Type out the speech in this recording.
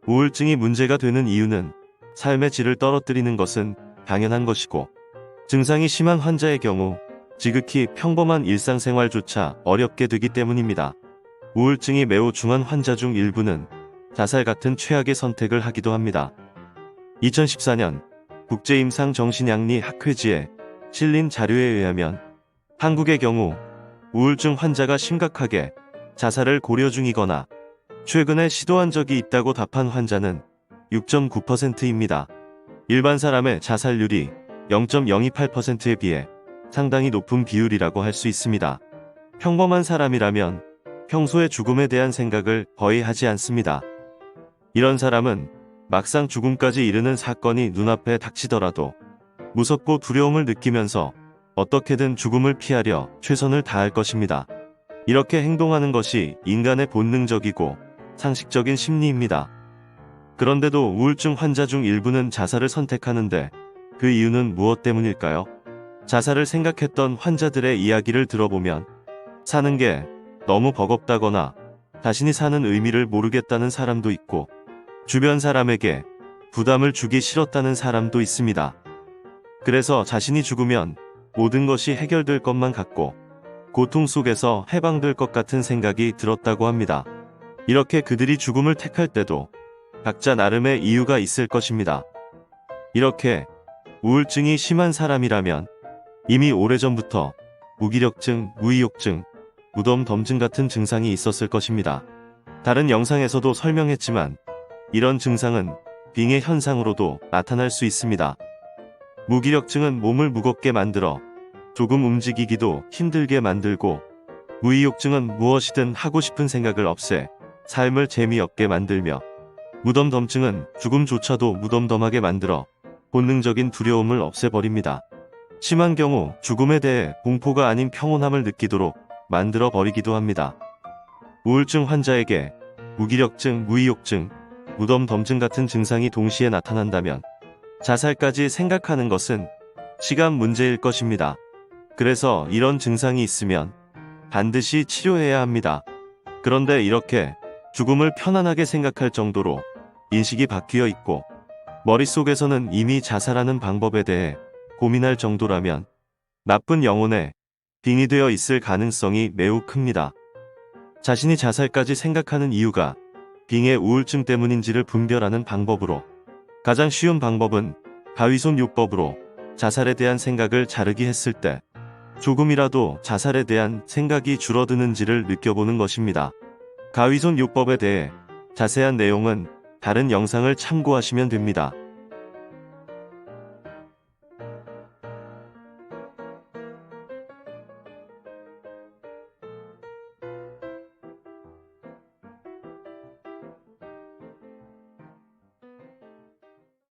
우울증이 문제가 되는 이유는 삶의 질을 떨어뜨리는 것은 당연한 것이고, 증상이 심한 환자의 경우 지극히 평범한 일상생활조차 어렵게 되기 때문입니다. 우울증이 매우 중한 환자 중 일부는 자살 같은 최악의 선택을 하기도 합니다. 2014년 국제임상정신양리학회지에 실린 자료에 의하면 한국의 경우 우울증 환자가 심각하게 자살을 고려 중이거나 최근에 시도한 적이 있다고 답한 환자는 6.9%입니다. 일반 사람의 자살률이 0.028%에 비해 상당히 높은 비율이라고 할 수 있습니다. 평범한 사람이라면 평소에 죽음에 대한 생각을 거의 하지 않습니다. 이런 사람은 막상 죽음까지 이르는 사건이 눈앞에 닥치더라도 무섭고 두려움을 느끼면서 어떻게든 죽음을 피하려 최선을 다할 것입니다. 이렇게 행동하는 것이 인간의 본능적이고 상식적인 심리입니다. 그런데도 우울증 환자 중 일부는 자살을 선택하는데 그 이유는 무엇 때문일까요? 자살을 생각했던 환자들의 이야기를 들어보면 사는 게 너무 버겁다거나 자신이 사는 의미를 모르겠다는 사람도 있고, 주변 사람에게 부담을 주기 싫었다는 사람도 있습니다. 그래서 자신이 죽으면 모든 것이 해결될 것만 같고 고통 속에서 해방될 것 같은 생각이 들었다고 합니다. 이렇게 그들이 죽음을 택할 때도 각자 나름의 이유가 있을 것입니다. 이렇게 우울증이 심한 사람이라면 이미 오래전부터 무기력증, 무의욕증, 무덤덤증 같은 증상이 있었을 것입니다. 다른 영상에서도 설명했지만 이런 증상은 빙의 현상으로도 나타날 수 있습니다. 무기력증은 몸을 무겁게 만들어 조금 움직이기도 힘들게 만들고, 무의욕증은 무엇이든 하고 싶은 생각을 없애 삶을 재미없게 만들며, 무덤덤증은 죽음조차도 무덤덤하게 만들어 본능적인 두려움을 없애버립니다. 심한 경우 죽음에 대해 공포가 아닌 평온함을 느끼도록 만들어 버리기도 합니다. 우울증 환자에게 무기력증, 무의욕증, 무덤덤증 같은 증상이 동시에 나타난다면 자살까지 생각하는 것은 시간 문제일 것입니다. 그래서 이런 증상이 있으면 반드시 치료해야 합니다. 그런데 이렇게 죽음을 편안하게 생각할 정도로 인식이 바뀌어 있고 머릿속에서는 이미 자살하는 방법에 대해 고민할 정도라면 나쁜 영혼에 빙이 되어 있을 가능성이 매우 큽니다. 자신이 자살까지 생각하는 이유가 빙의 우울증 때문인지를 분별하는 방법으로 가장 쉬운 방법은 가위손 요법으로 자살에 대한 생각을 자르기 했을 때 조금이라도 자살에 대한 생각이 줄어드는지를 느껴보는 것입니다. 가위손 요법에 대해 자세한 내용은 다른 영상을 참고하시면 됩니다.